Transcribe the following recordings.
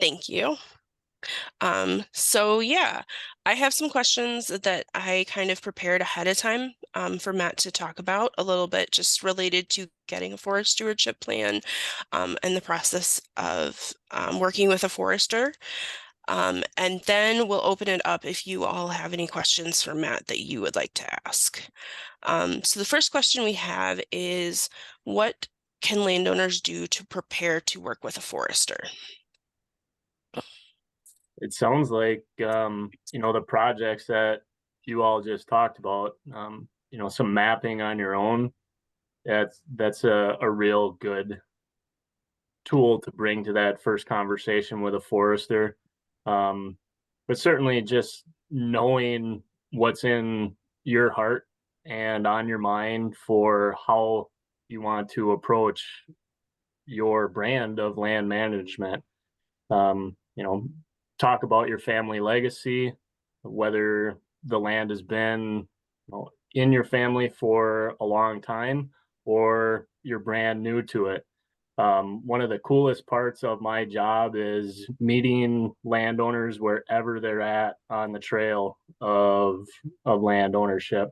Thank you. So yeah, I have some questions that I kind of prepared ahead of time for Matt to talk about a little bit, just related to getting a forest stewardship plan and the process of working with a forester. And then we'll open it up if you all have any questions for Matt that you would like to ask. So the first question we have is, what can landowners do to prepare to work with a forester? It sounds like the projects that you all just talked about, some mapping on your own. That's a real good tool to bring to that first conversation with a forester. But certainly just knowing what's in your heart and on your mind for how you want to approach your brand of land management. Um, you know, Talk about your family legacy, whether the land has been, in your family for a long time or you're brand new to it. One of the coolest parts of my job is meeting landowners wherever they're at on the trail of land ownership.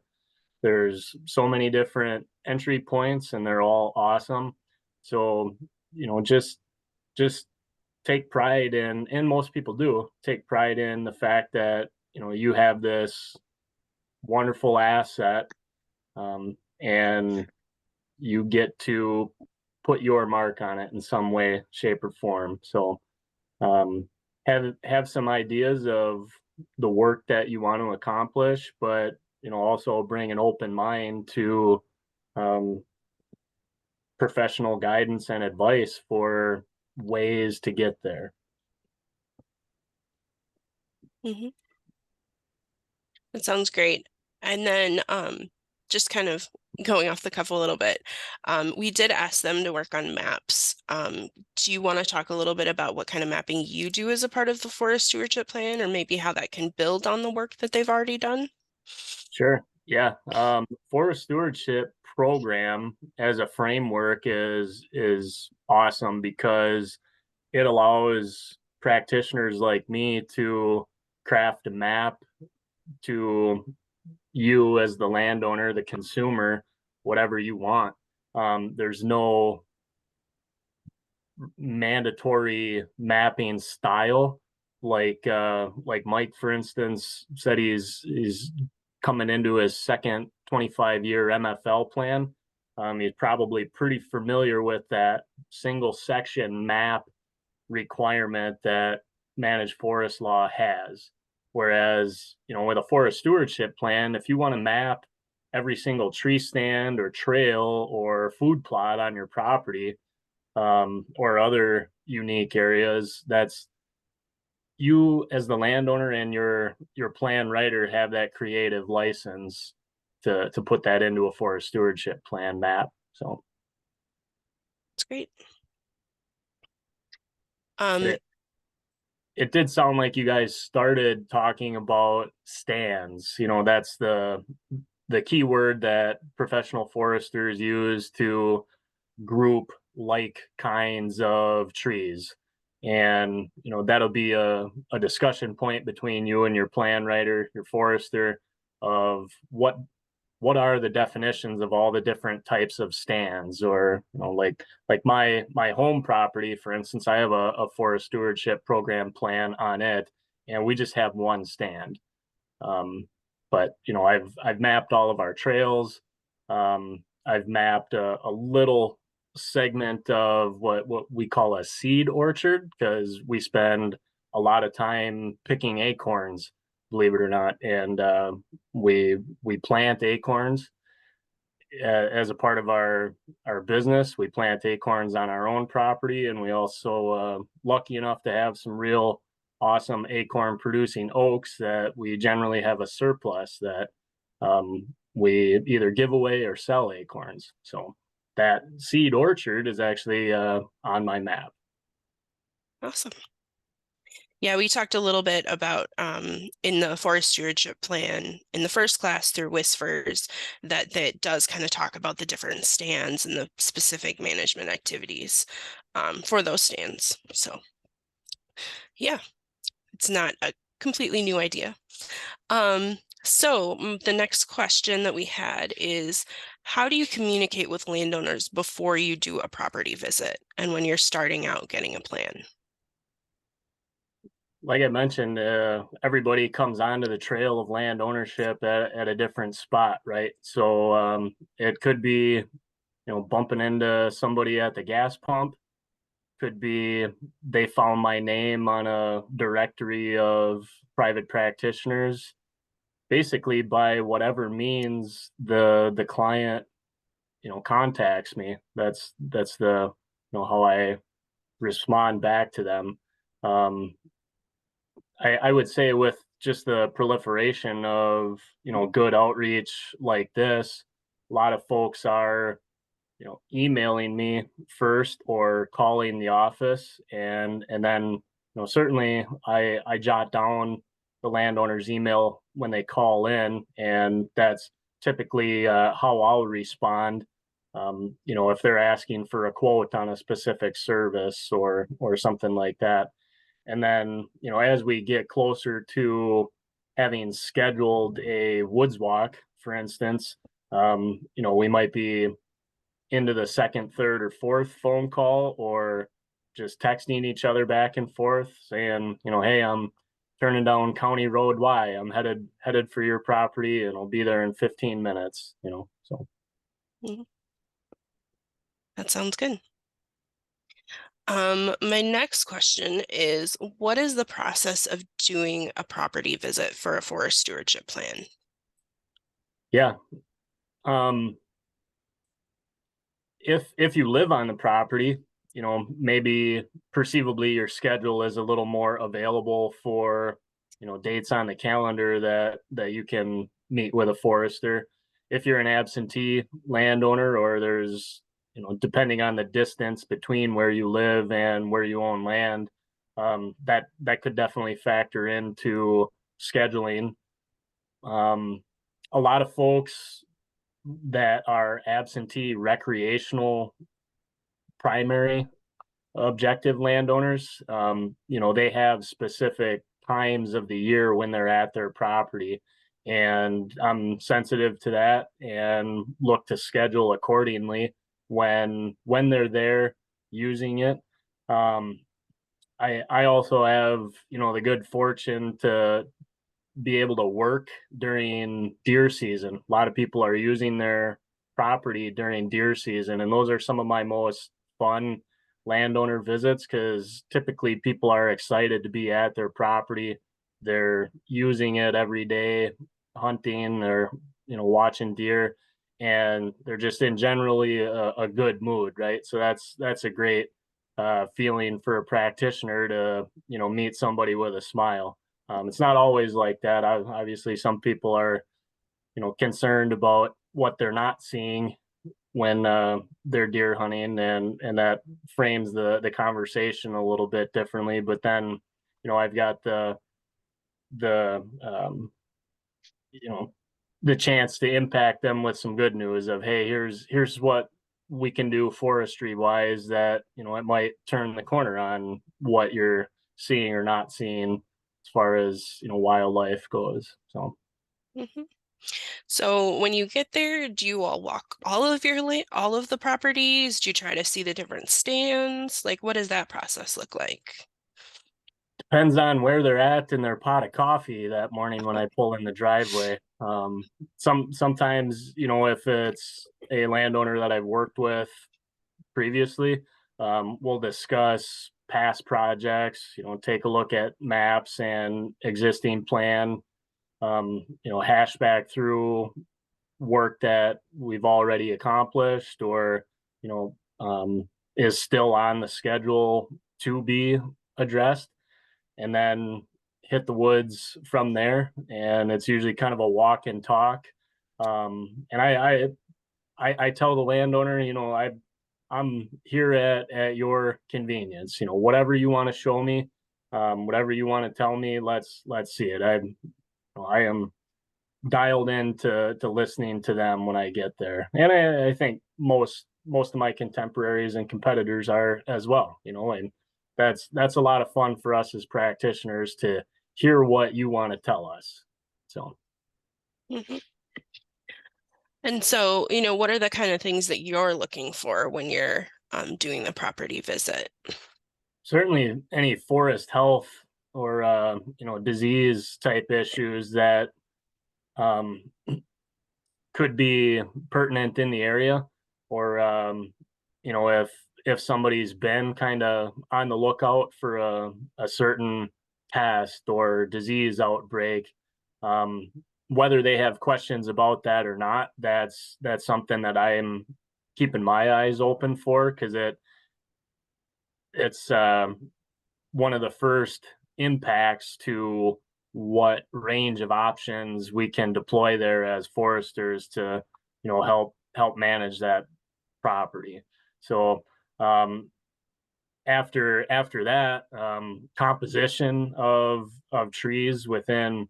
There's so many different entry points, and they're all awesome. So, just take pride in, and most people do take pride in the fact that you have this wonderful asset, and you get to put your mark on it in some way, shape, or form. So um, have some ideas of the work that you want to accomplish, but also bring an open mind to um, professional guidance and advice for ways to get there. Mhm. That sounds great. And then just kind of going off the cuff a little bit, we did ask them to work on maps. Do you want to talk a little bit about what kind of mapping you do as a part of the forest stewardship plan, or maybe how that can build on the work that they've already done? Sure. Yeah. Forest stewardship program as a framework is awesome because it allows practitioners like me to craft a map to you as the landowner, the consumer, whatever you want. There's no mandatory mapping style like Mike, for instance, said he's coming into his second 25-year MFL plan. He's probably pretty familiar with that single section map requirement that managed forest law has. Whereas, with a forest stewardship plan, if you want to map every single tree stand or trail or food plot on your property, or other unique areas, that's you as the landowner and your plan writer have that creative license to put that into a forest stewardship plan map. So It's great. Um, it, it did sound like you guys started talking about stands. That's the key word that professional foresters use to group like kinds of trees. And that'll be a discussion point between you and your plan writer, your forester, of what are the definitions of all the different types of stands. Or like my home property, for instance, I have a forest stewardship program plan on it, and we just have one stand. But I've mapped all of our trails. I've mapped a little segment of what we call a seed orchard, because we spend a lot of time picking acorns, believe it or not, and we plant acorns as a part of our business. We plant acorns on our own property, and we also lucky enough to have some real awesome acorn producing oaks that we generally have a surplus that we either give away or sell acorns. So that seed orchard is actually on my map. awesome. Yeah, we talked a little bit about in the forest stewardship plan in the first class through whispers that does kind of talk about the different stands and the specific management activities for those stands. So Yeah, it's not a completely new idea. The next question that we had is, how do you communicate with landowners before you do a property visit and when you're starting out getting a plan? Like I mentioned, everybody comes onto the trail of land ownership at a different spot, right? So it could be, bumping into somebody at the gas pump, could be they found my name on a directory of private practitioners. Basically, by whatever means the client, contacts me. That's the, how I respond back to them. Um, I would say with just the proliferation of, good outreach like this, a lot of folks are, emailing me first or calling the office, and then, certainly I jot down the landowner's email when they call in, and that's typically how I'll respond. If they're asking for a quote on a specific service or something like that. And then, as we get closer to having scheduled a woods walk, for instance, we might be into the second, third, or fourth phone call, or just texting each other back and forth saying, hey, I'm turning down County Road Y. I'm headed for your property and I'll be there in 15 minutes, So Mhm. That sounds good. My next question is, what is the process of doing a property visit for a forest stewardship plan? yeah. Um, if you live on the property, maybe perceivably your schedule is a little more available for, dates on the calendar that you can meet with a forester. If you're an absentee landowner, or there's, depending on the distance between where you live and where you own land, that could definitely factor into scheduling. Um, a lot of folks that are absentee recreational primary objective landowners, they have specific times of the year when they're at their property. And I'm sensitive to that and look to schedule accordingly when they're there using it. Um, I also have, the good fortune to be able to work during deer season. A lot of people are using their property during deer season, and those are some of my most fun landowner visits because typically people are excited to be at their property. They're using it every day, hunting or watching deer, and they're just in generally a good mood, right? So that's a great feeling for a practitioner to meet somebody with a smile. It's not always like that. Obviously, some people are, concerned about what they're not seeing when they're deer hunting, and that frames the conversation a little bit differently. But then, I've got the you know the chance to impact them with some good news of, hey, here's what we can do forestry wise that it might turn the corner on what you're seeing or not seeing as far as wildlife goes. So Mhm. So when you get there, do you all walk all of the properties? Do you try to see the different stands? Like, what does that process look like? depends on where they're at in their pot of coffee that morning when I pull in the driveway. Sometimes, if it's a landowner that I've worked with previously, we'll discuss past projects, take a look at maps and existing plan, hash back through work that we've already accomplished or, you know, is still on the schedule to be addressed, and then hit the woods from there. And it's usually kind of a walk and talk. And I tell the landowner, I'm here at your convenience. Whatever you want to show me, whatever you want to tell me, let's see it. I am dialed in to listening to them when I get there, and I think most of my contemporaries and competitors are as well. And that's a lot of fun for us as practitioners to hear what you want to tell us. So Mhm. And so, what are the kind of things that you're looking for when you're doing the property visit? certainly any forest health or disease type issues that um, could be pertinent in the area, or if somebody's been kind of on the lookout for a certain pest or disease outbreak, um, whether they have questions about that or not, that's something that I am keeping my eyes open for, because it's one of the first impacts to what range of options we can deploy there as foresters to help manage that property. So after that, composition of trees within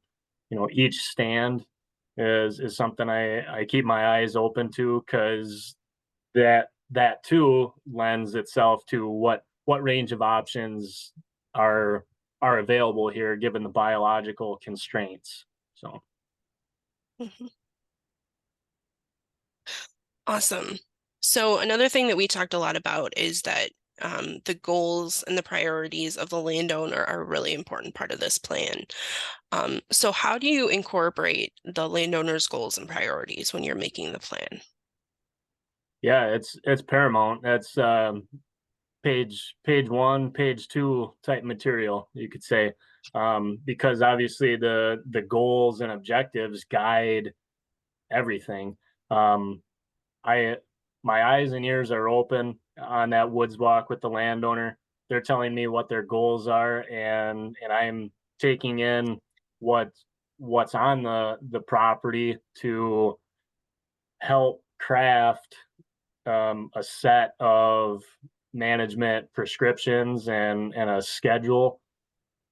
each stand is something I keep my eyes open to, because that too lends itself to what range of options are are available here given the biological constraints. So Mhm. Awesome. So another thing that we talked a lot about is that the goals and the priorities of the landowner are a really important part of this plan. So how do you incorporate the landowner's goals and priorities when you're making the plan? yeah, it's paramount. That's page one, page two type material, you could say, because obviously the goals and objectives guide everything. Um, I my eyes and ears are open on that woods walk with the landowner. They're telling me what their goals are, and I'm taking in what what's on the property to help craft a set of management prescriptions and a schedule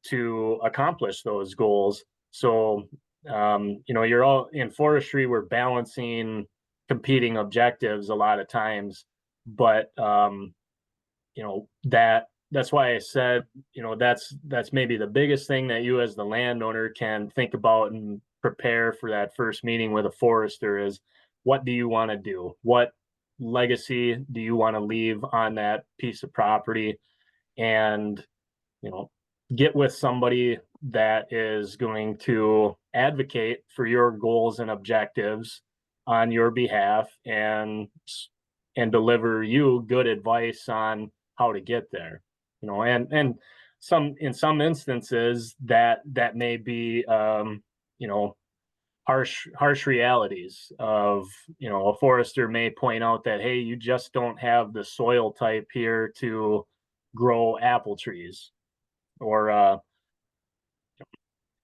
to accomplish those goals. So, you're all in forestry, we're balancing competing objectives a lot of times, but that's why I said, that's maybe the biggest thing that you as the landowner can think about and prepare for that first meeting with a forester is, what do you want to do? What legacy do you want to leave on that piece of property? And you know, get with somebody that is going to advocate for your goals and objectives on your behalf, and deliver you good advice on how to get there. And some in some instances that may be you know harsh realities of, a forester may point out that, hey, you just don't have the soil type here to grow apple trees, or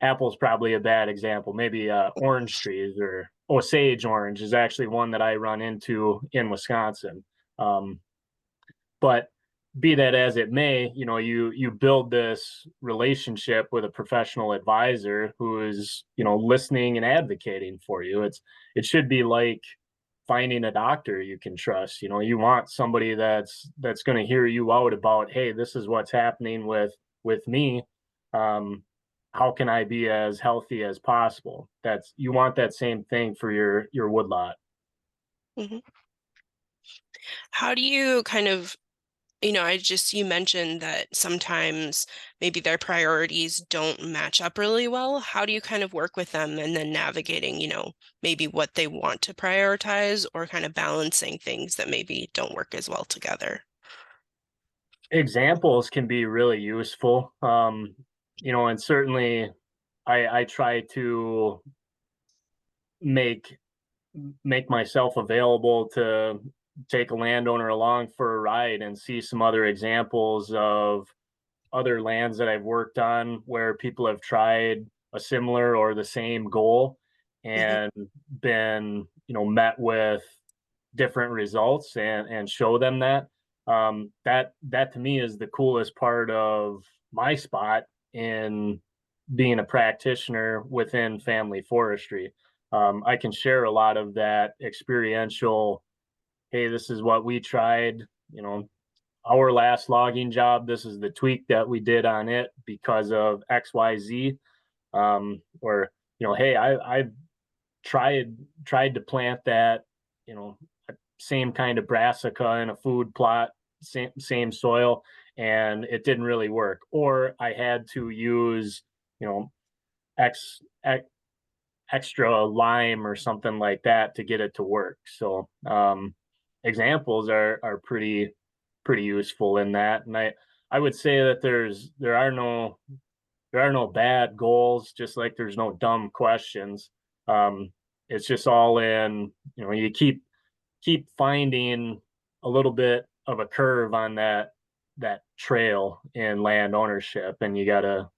apple's probably a bad example. Maybe orange trees, or Osage orange is actually one that I run into in Wisconsin. Um, but be that as it may, you build this relationship with a professional advisor who is, listening and advocating for you. It should be like finding a doctor you can trust. You want somebody that's going to hear you out about, hey, this is what's happening with me. Um, how can I be as healthy as possible? That's You want that same thing for your woodlot. Mhm. How do you kind of, you mentioned that sometimes maybe their priorities don't match up really well. How do you kind of work with them and then navigating, maybe what they want to prioritize or kind of balancing things that maybe don't work as well together? Examples can be really useful. And certainly I try to make make myself available to take a landowner along for a ride and see some other examples of other lands that I've worked on where people have tried a similar or the same goal Hmm. and been, met with different results, and show them that. That to me is the coolest part of my spot in being a practitioner within family forestry. I can share a lot of that experiential, hey, this is what we tried, you know, our last logging job, this is the tweak that we did on it because of XYZ. Or, hey, I've tried to plant that, you know, same kind of brassica in a food plot, same soil, and it didn't really work. Or I had to use, you know, X, X extra lime or something like that to get it to work. So examples are pretty useful in that. And I would say that there are no bad goals, just like there's no dumb questions. Um, it's just all in, you keep finding a little bit of a curve on that trail in land ownership, and you gotta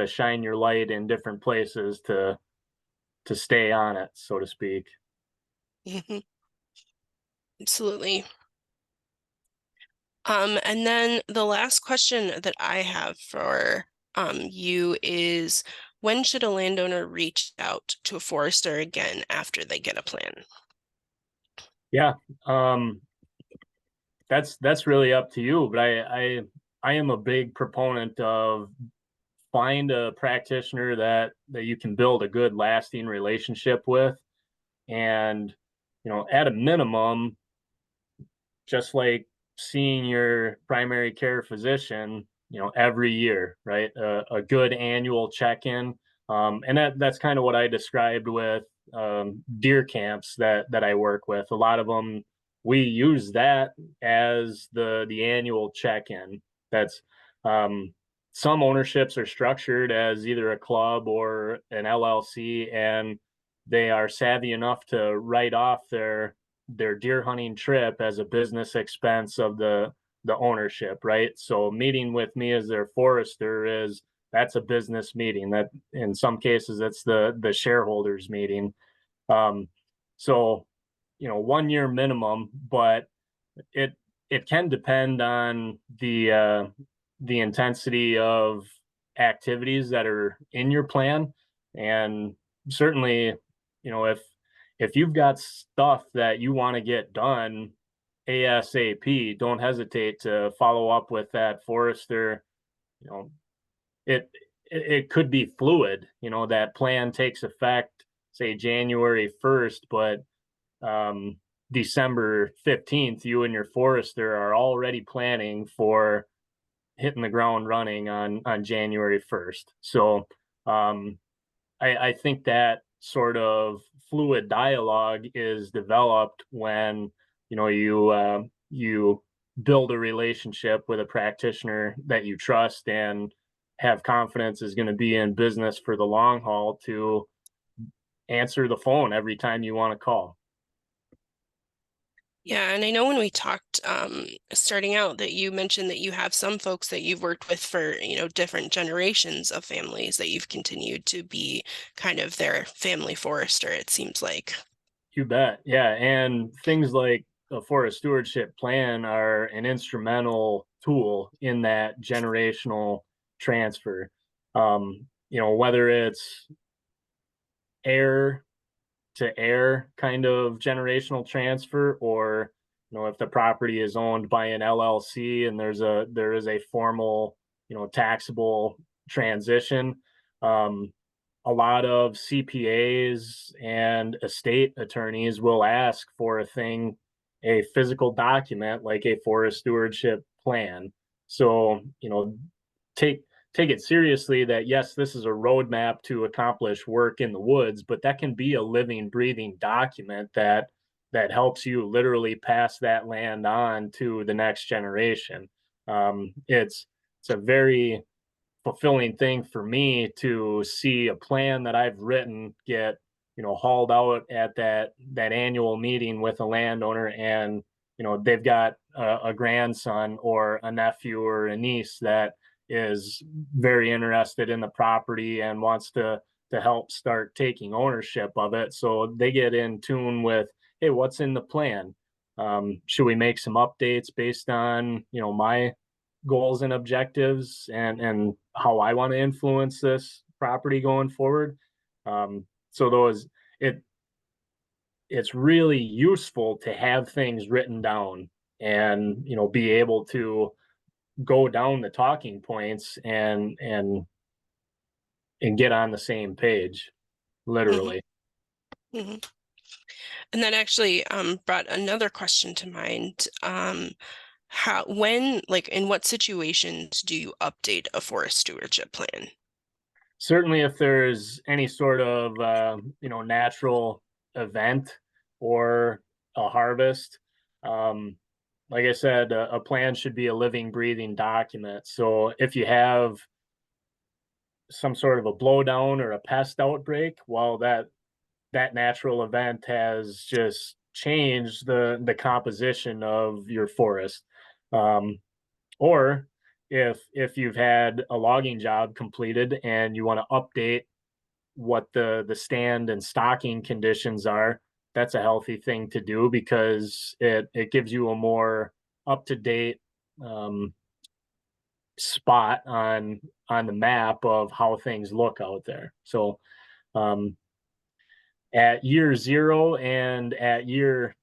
shine your light in different places to stay on it, so to speak. Mhm. Absolutely. And then the last question that I have for you is, when should a landowner reach out to a forester again after they get a plan? Yeah, um, that's really up to you, but I am a big proponent of find a practitioner that you can build a good lasting relationship with, and at a minimum, just like seeing your primary care physician, every year, right? A good annual check-in. And that's kind of what I described with deer camps that I work with. A lot of them, we use that as the annual check-in. That's um, some ownerships are structured as either a club or an LLC, and they are savvy enough to write off their deer hunting trip as a business expense of the ownership, right? So meeting with me as their forester that's a business meeting. That in some cases it's the shareholders meeting. Um, so 1 year minimum, but it it can depend on the intensity of activities that are in your plan, and certainly, if you've got stuff that you want to get done ASAP, don't hesitate to follow up with that forester. You know, it could be fluid. That plan takes effect, say January 1st, but um, December 15th, you and your forester are already planning for hitting the ground running on January 1st. So um, I think that sort of fluid dialogue is developed when you build a relationship with a practitioner that you trust and have confidence is going to be in business for the long haul to answer the phone every time you want to call. Yeah, and I know when we talked starting out that you mentioned that you have some folks that you've worked with for, different generations of families that you've continued to be kind of their family forester, it seems like. You bet. Yeah. And things like a forest stewardship plan are an instrumental tool in that generational transfer. Whether it's heir to heir kind of generational transfer, or if the property is owned by an LLC and there is a formal taxable transition. um, a lot of CPAs and estate attorneys will ask for a physical document like a forest stewardship plan. So, take take it seriously that yes, this is a roadmap to accomplish work in the woods, but that can be a living, breathing document that helps you literally pass that land on to the next generation. It's a very fulfilling thing for me to see a plan that I've written get hauled out at that annual meeting with a landowner, and they've got a grandson or a nephew or a niece that is very interested in the property and wants to help start taking ownership of it, so they get in tune with, hey, what's in the plan? Should we make some updates based on my goals and objectives and how I want to influence this property going forward. So those it it's really useful to have things written down. and be able to go down the talking points and get on the same page, hmm literally. hmm And that actually brought another question to mind. Like, in what situations do you update a forest stewardship plan? Certainly, if there's any sort of natural event or a harvest, um, like I said, a plan should be a living, breathing document. So if you have some sort of a blowdown or a pest outbreak, well, that natural event has just changed the composition of your forest. Um, or if you've had a logging job completed and you want to update what the stand and stocking conditions are, that's a healthy thing to do because it gives you a more up to date um, spot on the map of how things look out there. So um, at year 0 and at year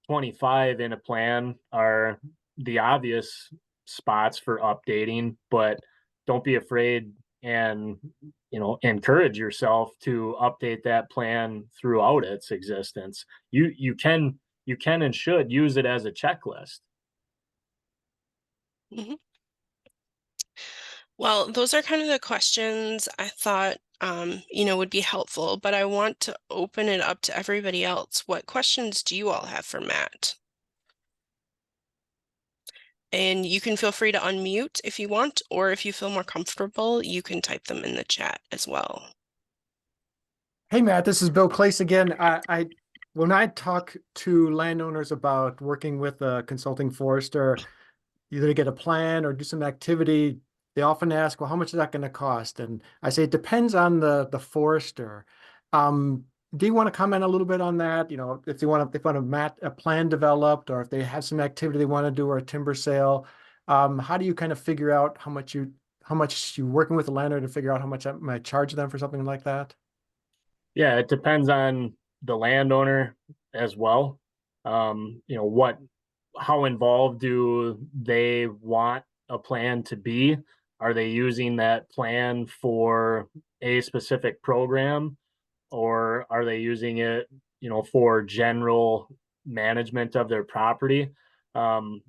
25 in a plan are the obvious spots for updating, but don't be afraid and encourage yourself to update that plan throughout its existence. You can and should use it as a checklist. Mhm. Well, those are kind of the questions I thought, would be helpful, but I want to open it up to everybody else. What questions do you all have for Matt? And you can feel free to unmute if you want, or if you feel more comfortable, you can type them in the chat as well. Hey Matt, this is Bill Clace again. When I talk to landowners about working with a consulting forester, either to get a plan or do some activity, they often ask, "Well, how much is that going to cost?" And I say it depends on the forester. Do you want to comment a little bit on that? If they want a plan developed, or if they have some activity they want to do, or a timber sale, how do you kind of figure out how much you working with the landowner to figure out how much I might charge them for something like that? Yeah, it depends on the landowner as well. What how involved do they want a plan to be? Are they using that plan for a specific program, or are they using it, for general management of their property? Um,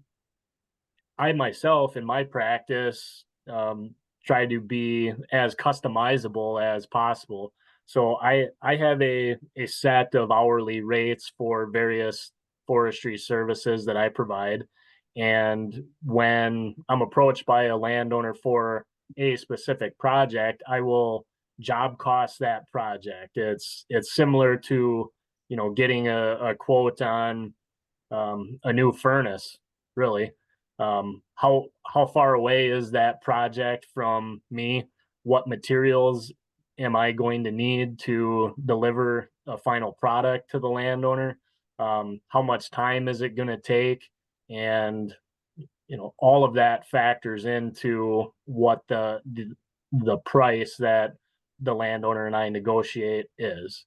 I myself, in my practice, try to be as customizable as possible. So I have a set of hourly rates for various forestry services that I provide. And when I'm approached by a landowner for a specific project, I will job cost that project. It's similar to, getting a quote on a new furnace, really. How far away is that project from me? What materials am I going to need to deliver a final product to the landowner? How much time is it going to take? And all of that factors into what the price that the landowner and I negotiate is.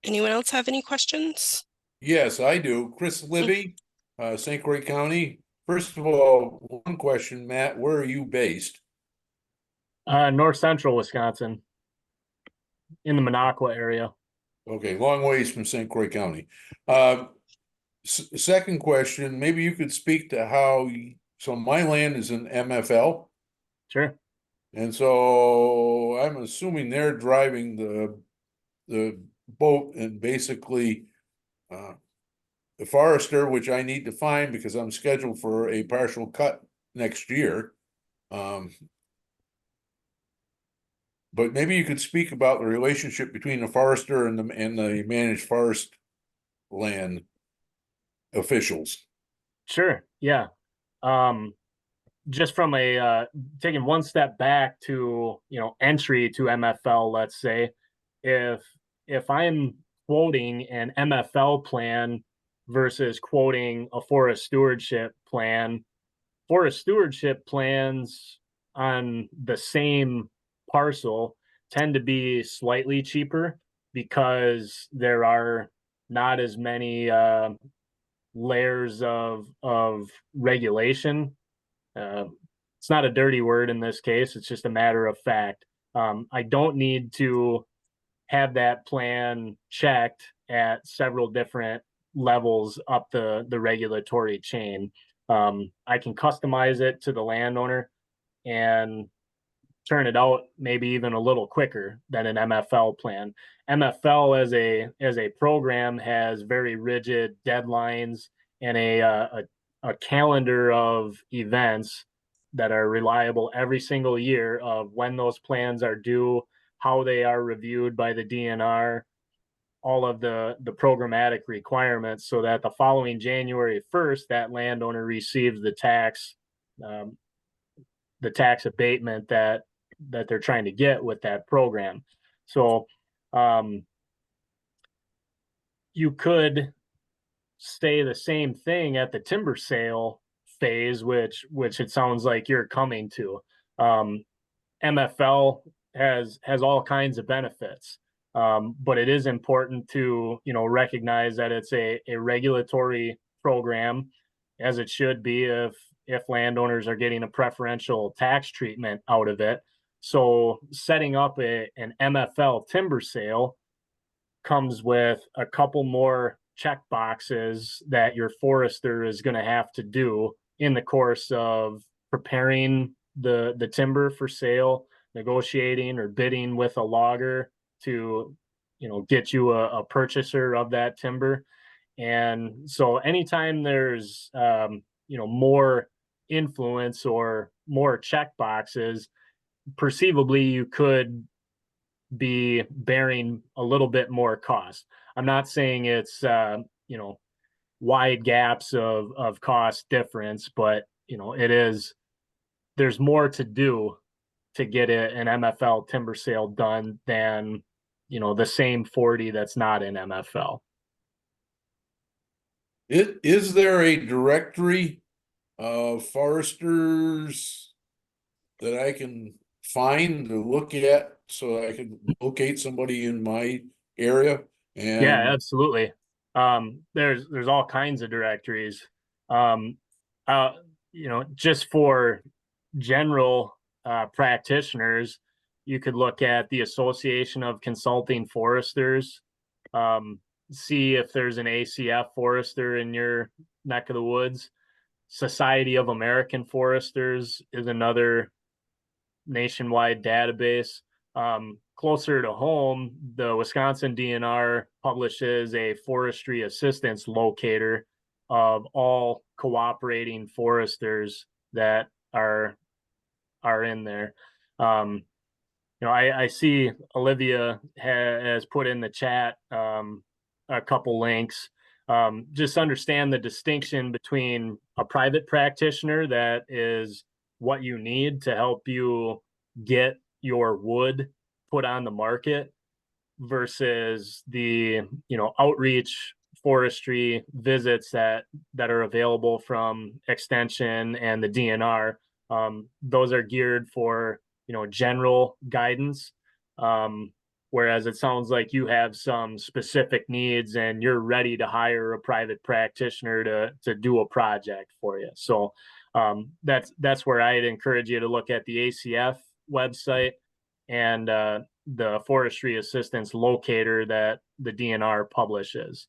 Anyone else have any questions? Yes, I do. Chris Mm. Libby, St. Croix County. First of all, one question, Matt, where are you based? North central Wisconsin, in the Minocqua area. Okay, long ways from St. Croix County. Uh, Second question, maybe you could speak to so my land is an MFL, Sure. and so I'm assuming they're driving the boat and basically uh, the forester, which I need to find because I'm scheduled for a partial cut next year. Um, But maybe you could speak about the relationship between the forester and the managed forest land officials. Sure. Yeah. Um, just from a taking one step back to entry to MFL, let's say, if I'm quoting an MFL plan versus quoting a forest stewardship plan, forest stewardship plans on the same parcel tend to be slightly cheaper because there are not as many layers of regulation. It's not a dirty word in this case. It's just a matter of fact. I don't need to have that plan checked at several different levels up the regulatory chain. I can customize it to the landowner and turn it out maybe even a little quicker than an MFL plan. MFL as a program has very rigid deadlines and a calendar of events that are reliable every single year of when those plans are due, how they are reviewed by the DNR, all of the programmatic requirements, so that the following January 1st, that landowner receives um, the tax abatement that they're trying to get with that program. So you could stay the same thing at the timber sale phase, which it sounds like you're coming to. MFL has all kinds of benefits, but it is important to recognize that it's a regulatory program, as it should be if landowners are getting a preferential tax treatment out of it. So setting up an MFL timber sale comes with a couple more check boxes that your forester is going to have to do in the course of preparing the timber for sale, negotiating or bidding with a logger to get you a purchaser of that timber. And so anytime there's more influence or more check boxes, perceivably you could be bearing a little bit more cost. I'm not saying it's wide gaps of cost difference, but it is, there's more to do to get an MFL timber sale done than the same 40 that's not in MFL. Is there a directory of foresters that I can find to look at so I can locate somebody in my area? Yeah, And absolutely. There's all kinds of directories. Um, just for general practitioners, you could look at the Association of Consulting Foresters, see if there's an ACF forester in your neck of the woods. Society of American Foresters is another nationwide database. Closer to home, the Wisconsin DNR publishes a forestry assistance locator of all cooperating foresters that are in there. I see Olivia has put in the chat a couple links. Just understand the distinction between a private practitioner that is what you need to help you get your wood put on the market versus the outreach forestry visits that are available from extension and the DNR. Those are geared for general guidance, whereas it sounds like you have some specific needs and you're ready to hire a private practitioner to do a project for you. So that's where I'd encourage you to look at the ACF website and the forestry assistance locator that the DNR publishes.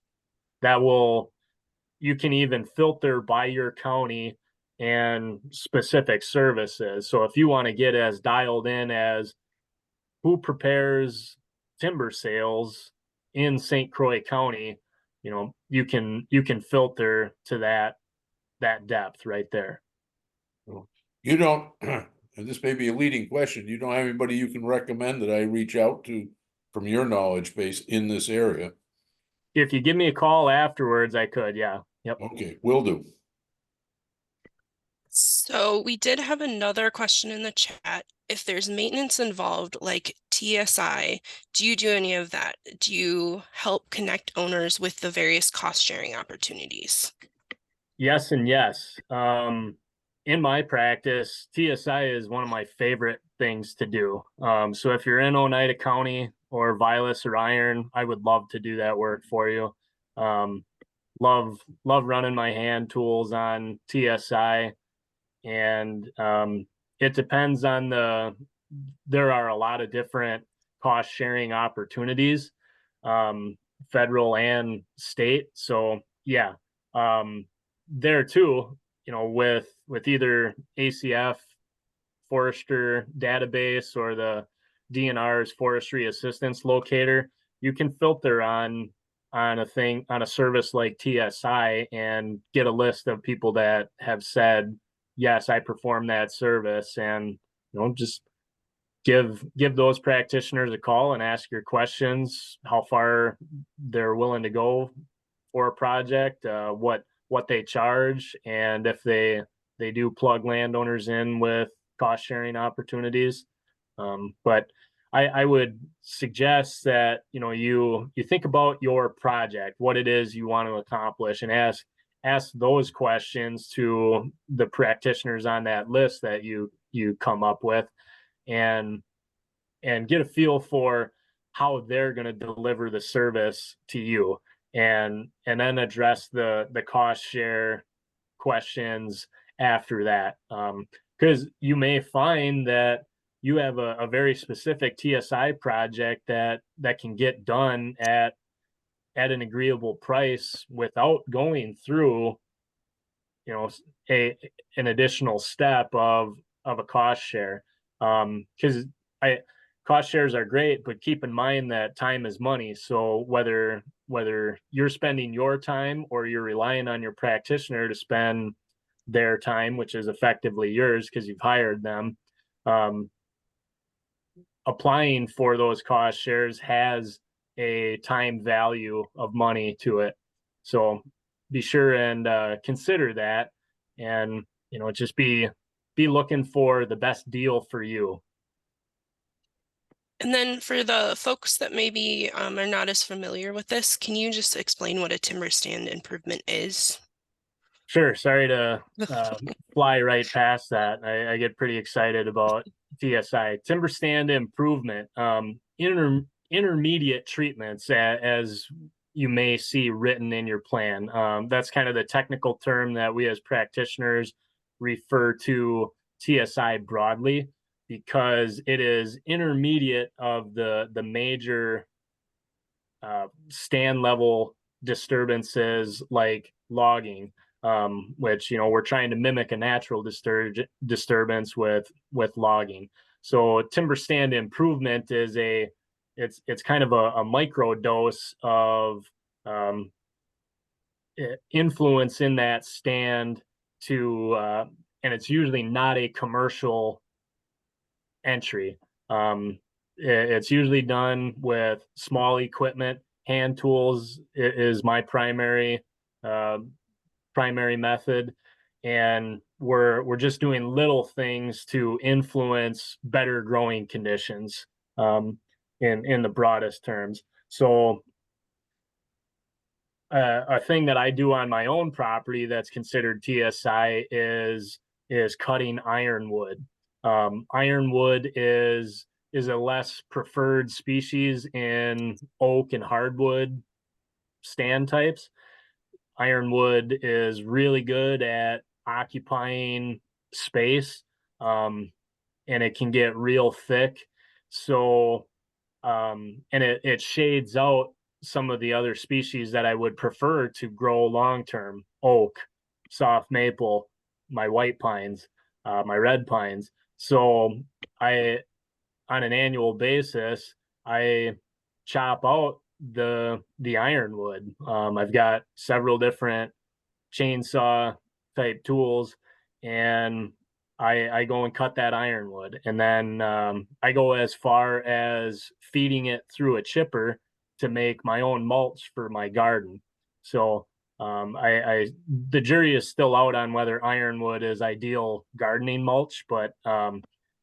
You can even filter by your county and specific services. So if you want to get as dialed in as who prepares timber sales in St. Croix County, you can filter to that depth right there. you don't, and this may be a leading question, you don't have anybody you can recommend that I reach out to from your knowledge base in this area? If you give me a call afterwards, I could, yeah. Yep. Okay, will do. So we did have another question in the chat. If there's maintenance involved, like TSI, do you do any of that? Do you help connect owners with the various cost sharing opportunities? Yes and yes. in my practice, TSI is one of my favorite things to do. So if you're in Oneida County or Vilas or Iron, I would love to do that work for you. Um, love running my hand tools on TSI, and it depends on there are a lot of different cost sharing opportunities, federal and state. So yeah, there too, with either ACF Forester database or the DNR's Forestry Assistance Locator, you can filter on a service like TSI and get a list of people that have said, yes, I perform that service, and just give those practitioners a call and ask your questions, how far they're willing to go for a project, what they charge, and if they do plug landowners in with cost sharing opportunities. But I would suggest that you think about your project, what it is you want to accomplish, and ask those questions to the practitioners on that list that you come up with, and get a feel for how they're going to deliver the service to you, and then address the cost share questions after that, because you may find that you have a very specific TSI project that can get done at an agreeable price without going through a an additional step of a cost share, because I cost shares are great, but keep in mind that time is money. So whether you're spending your time or you're relying on your practitioner to spend their time, which is effectively yours because you've hired them, um, applying for those cost shares has a time value of money to it. So be sure and consider that, and just be looking for the best deal for you. And then for the folks that maybe are not as familiar with this, can you just explain what a timber stand improvement is? Sure. Sorry to fly right past that. I get pretty excited about TSI. Timber stand improvement, intermediate treatments, as you may see written in your plan. That's kind of the technical term that we as practitioners refer to TSI broadly, because it is intermediate of the major stand level disturbances like logging, which we're trying to mimic a natural disturbance with logging. So timber stand improvement is it's kind of a micro dose of influence in that stand to and it's usually not a commercial entry. It's usually done with small equipment. Hand tools is my uh, primary method, and we're just doing little things to influence better growing conditions, in the broadest terms. So a thing that I do on my own property that's considered TSI is cutting ironwood. Ironwood is a less preferred species in oak and hardwood stand types. Ironwood is really good at occupying space, and it can get real thick. So, and it shades out some of the other species that I would prefer to grow long term: oak, soft maple, my white pines, my red pines. So I, on an annual basis, I chop out the ironwood. I've got several different chainsaw type tools, and I go and cut that ironwood, and then I go as far as feeding it through a chipper to make my own mulch for my garden. So the jury is still out on whether ironwood is ideal gardening mulch, but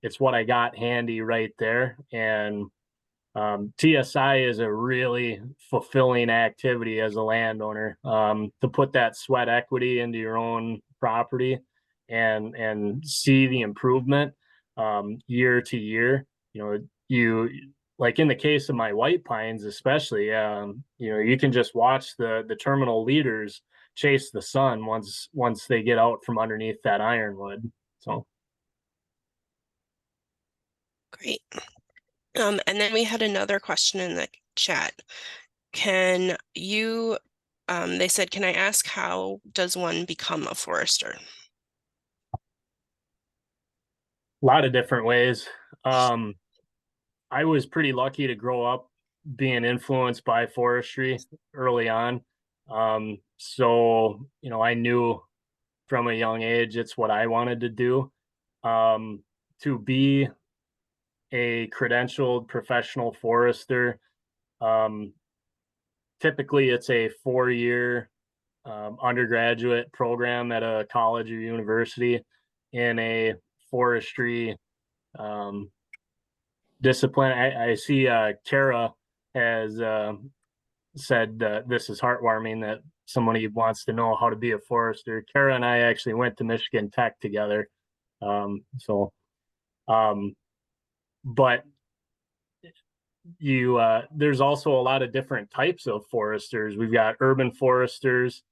it's what I got handy right there. And TSI is a really fulfilling activity as a landowner, to put that sweat equity into your own property and see the improvement year to year. You like in the case of my white pines, especially, you can just watch the terminal leaders chase the sun once they get out from underneath that ironwood. So Great. And then we had another question in the chat. Can you, they said, can I ask how does one become a forester? a lot of different ways. I was pretty lucky to grow up being influenced by forestry early on. So, I knew from a young age it's what I wanted to do. To be a credentialed professional forester, um, typically it's a 4-year undergraduate program at a college or university in a forestry um, discipline. I see Kara has said this is heartwarming that somebody wants to know how to be a forester. Kara and I actually went to Michigan Tech together. So, but there's also a lot of different types of foresters. We've got urban foresters,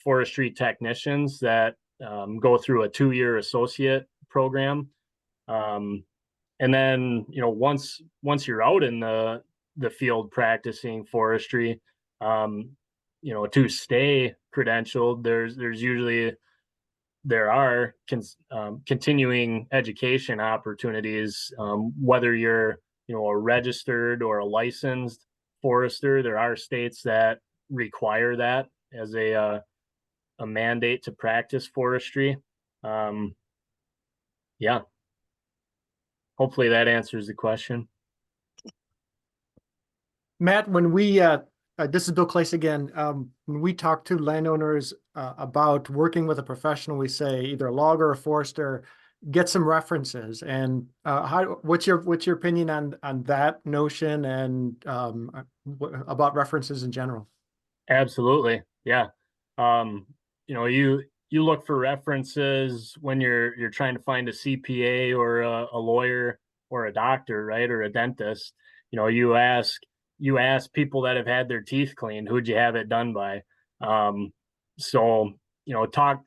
forestry technicians that go through a 2-year associate program. And then, once you're out in the field practicing forestry, to stay credentialed, there are continuing education opportunities, whether you're a registered or a licensed forester. There are states that require that as a mandate to practice forestry. Yeah, hopefully that answers the question. Matt, when this is Bill Clace again. When we talk to landowners about working with a professional, we say either a logger or forester, get some references. And what's your opinion on that notion and about references in general? Absolutely, yeah. You look for references when you're trying to find a CPA or a lawyer or a doctor, right, or a dentist. You ask people that have had their teeth cleaned, who'd you have it done by? So talk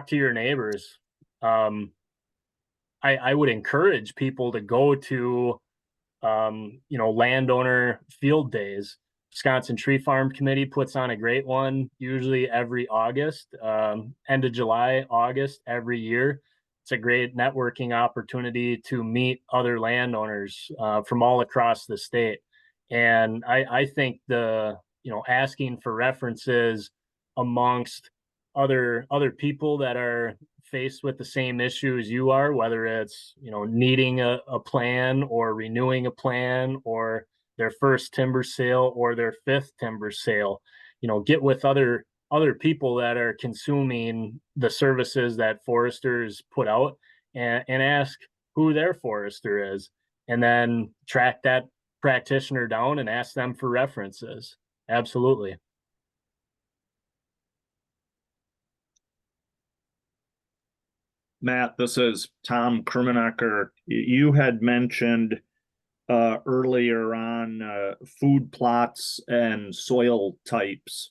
to your neighbors. I would encourage people to go to landowner field days. Wisconsin Tree Farm Committee puts on a great one, usually every August, end of July, August, every year. It's a great networking opportunity to meet other landowners from all across the state. And I think asking for references amongst other people that are faced with the same issue as you are, whether it's needing a plan or renewing a plan or their first timber sale or their 5th timber sale, get with other people that are consuming the services that foresters put out, and ask who their forester is, and then track that practitioner down and ask them for references. Absolutely. Matt, this is Tom Krimenacker. You had mentioned earlier on food plots and soil types.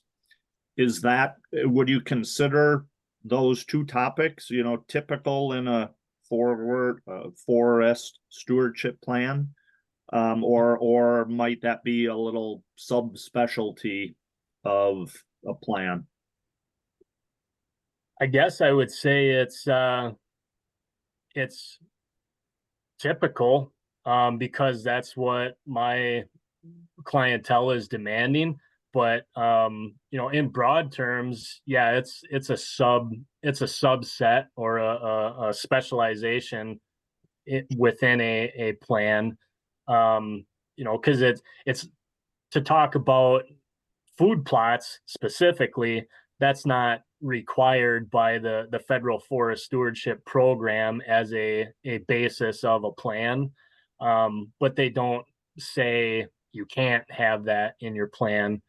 Would you consider those two topics, typical in a forest stewardship plan? Or might that be a little subspecialty of a plan? I guess I would say it's typical, because that's what my clientele is demanding. But in broad terms, yeah, it's a subset or a specialization within a plan. Because it's to talk about food plots specifically, that's not required by the federal forest stewardship program as a basis of a plan. But they don't say you can't have that in your plan.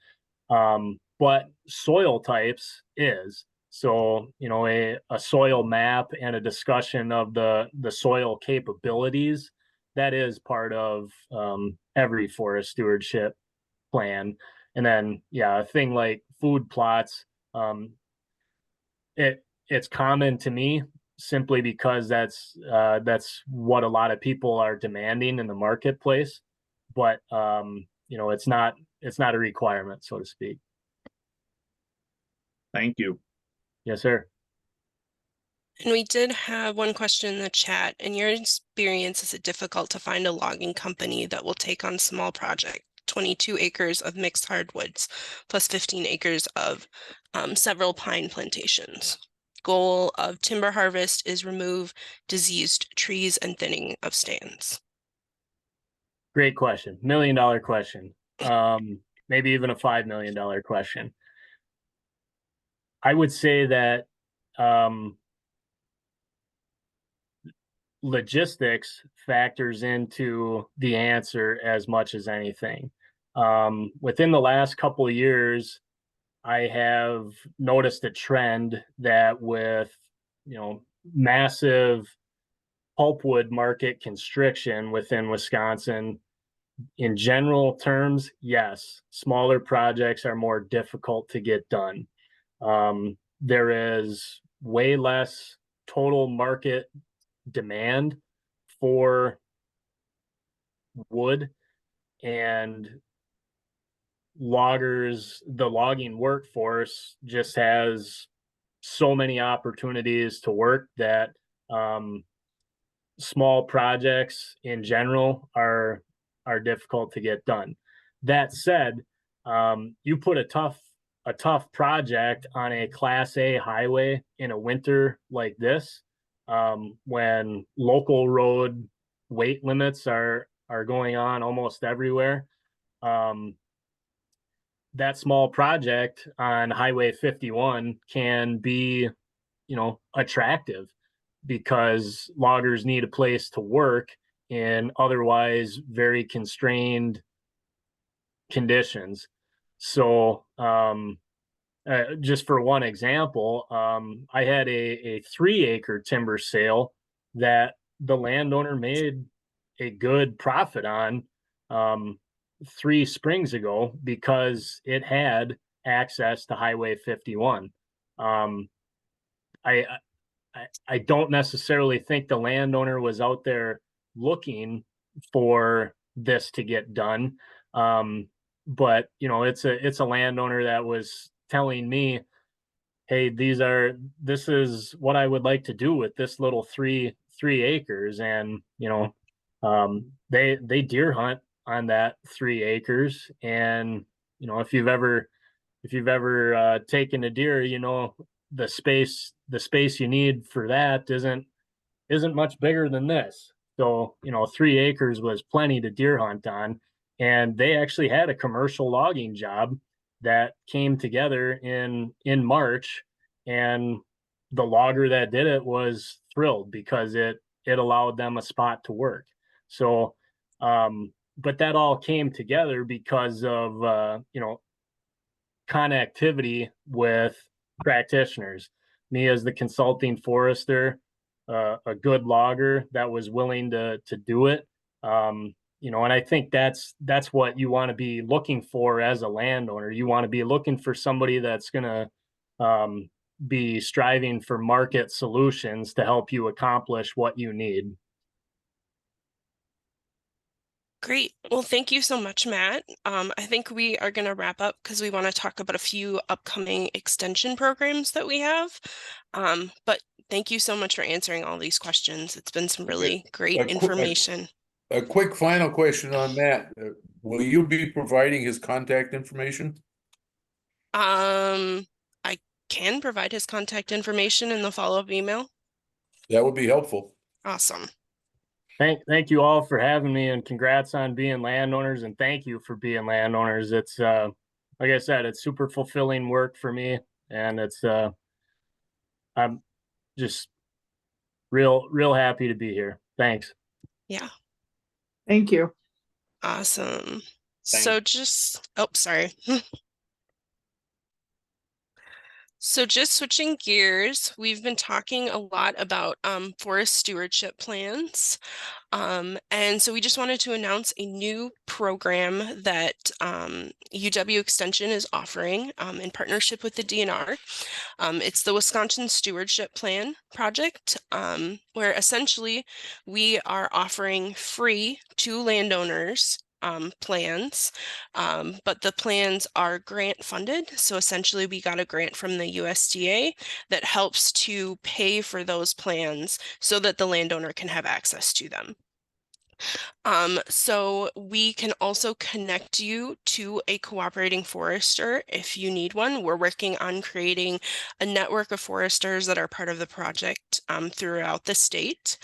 But soil types is. So, a soil map and a discussion of the soil capabilities, that is part of every forest stewardship plan. And then, yeah, a thing like food plots, it's common to me simply because that's what a lot of people are demanding in the marketplace. But it's not a requirement, so to speak. Thank you. Yes, sir. And we did have one question in the chat. In your experience, is it difficult to find a logging company that will take on small project, 22 acres of mixed hardwoods, plus 15 acres of several pine plantations? Goal of timber harvest is remove diseased trees and thinning of stands. Great question. $1 million question. Maybe even a $5 million question. I would say that logistics factors into the answer as much as anything. Within the last couple of years, I have noticed a trend that with, massive pulpwood market constriction within Wisconsin, in general terms, yes, smaller projects are more difficult to get done. There is way less total market demand for wood, and the logging workforce just has so many opportunities to work that small projects in general are difficult to get done. That said, you put a tough project on a Class A highway in a winter like this, when local road weight limits are going on almost everywhere. That small project on Highway 51 can be, attractive because loggers need a place to work in otherwise very constrained conditions. So, just for one example, I had a 3-acre timber sale that the landowner made a good profit on 3 springs ago because it had access to Highway 51. I I don't necessarily think the landowner was out there looking for this to get done. But it's a landowner that was telling me, hey, this is what I would like to do with this little three acres. And they deer hunt on that 3 acres. And if you've ever taken a deer, the space you need for that isn't much bigger than this. So 3 acres was plenty to deer hunt on. And they actually had a commercial logging job that came together in March, and the logger that did it was thrilled because it allowed them a spot to work. So but that all came together because of connectivity with practitioners. Me as the consulting forester, a good logger that was willing to do it. And I think that's what you want to be looking for as a landowner. You want to be looking for somebody that's going to be striving for market solutions to help you accomplish what you need. Great. Well, thank you so much, Matt. I think we are going to wrap up because we want to talk about a few upcoming extension programs that we have. But thank you so much for answering all these questions. It's been some really great information. A quick final question on that. Will you be providing his contact information? I can provide his contact information in the follow-up email. That would be helpful. Awesome. Thank you all for having me, and congrats on being landowners, and thank you for being landowners. It's like I said, it's super fulfilling work for me, and it's I'm just real happy to be here. Thanks. Yeah. Thank you. Awesome. Thanks. So just, oh, sorry. So just switching gears, we've been talking a lot about forest stewardship plans. And so we just wanted to announce a new program that UW Extension is offering in partnership with the DNR. It's the Wisconsin Stewardship Plan project, where essentially we are offering free to landowners plans, but the plans are grant funded. So essentially we got a grant from the USDA that helps to pay for those plans so that the landowner can have access to them. So we can also connect you to a cooperating forester if you need one. We're working on creating a network of foresters that are part of the project throughout the state.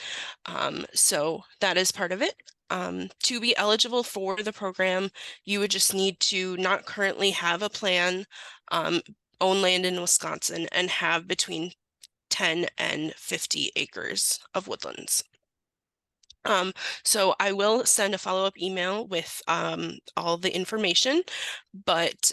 So that is part of it. To be eligible for the program, you would just need to not currently have a plan, own land in Wisconsin, and have between 10 and 50 acres of woodlands. So I will send a follow-up email with all the information, but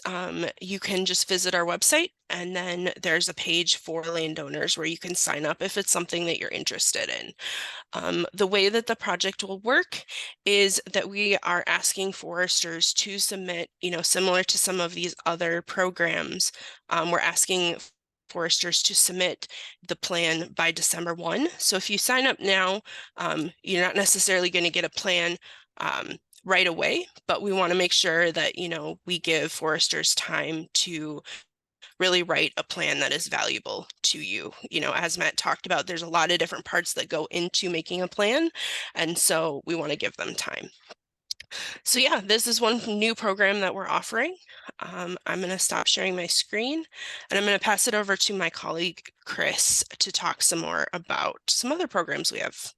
you can just visit our website, and then there's a page for landowners where you can sign up if it's something that you're interested in. The way that the project will work is that we are asking foresters to submit, similar to some of these other programs, we're asking foresters to submit the plan by December 1. So if you sign up now, you're not necessarily going to get a plan right away, but we want to make sure that, we give foresters time to really write a plan that is valuable to you. As Matt talked about, there's a lot of different parts that go into making a plan, and so we want to give them time. So yeah, this is one new program that we're offering. I'm going to stop sharing my screen, and I'm going to pass it over to my colleague, Chris, to talk some more about some other programs we have.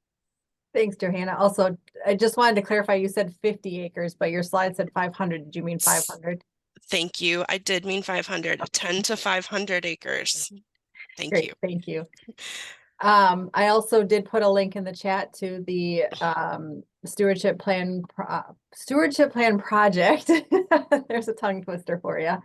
Thanks, Johanna. Also, I just wanted to clarify, you said 50 acres, but your slide said 500. Did you mean 500? Thank you. I did mean 500, 10 to 500 acres. Thank Great, you. thank you. I also did put a link in the chat to the stewardship plan project. There's a tongue twister for you.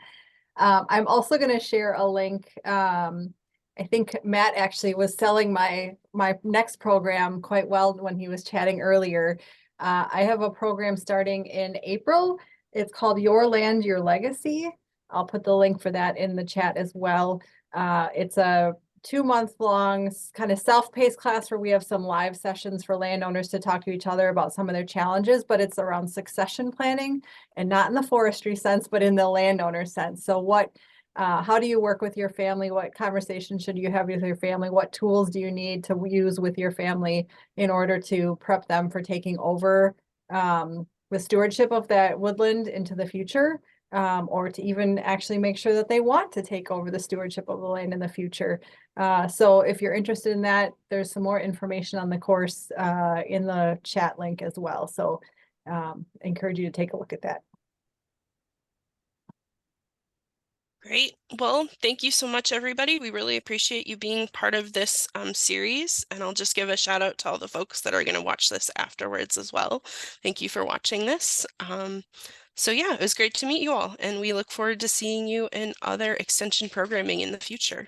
I'm also going to share a link. I think Matt actually was selling my next program quite well when he was chatting earlier. I have a program starting in April. It's called Your Land, Your Legacy. I'll put the link for that in the chat as well. It's a 2-month long kind of self-paced class where we have some live sessions for landowners to talk to each other about some of their challenges, but it's around succession planning, and not in the forestry sense, but in the landowner sense. So how do you work with your family? What conversation should you have with your family? What tools do you need to use with your family in order to prep them for taking over the stewardship of that woodland into the future? Or to even actually make sure that they want to take over the stewardship of the land in the future. So if you're interested in that, there's some more information on the course in the chat link as well. So I encourage you to take a look at that. Great. Well, thank you so much, everybody. We really appreciate you being part of this series. And I'll just give a shout out to all the folks that are going to watch this afterwards as well. Thank you for watching this. So yeah, it was great to meet you all, and we look forward to seeing you in other extension programming in the future.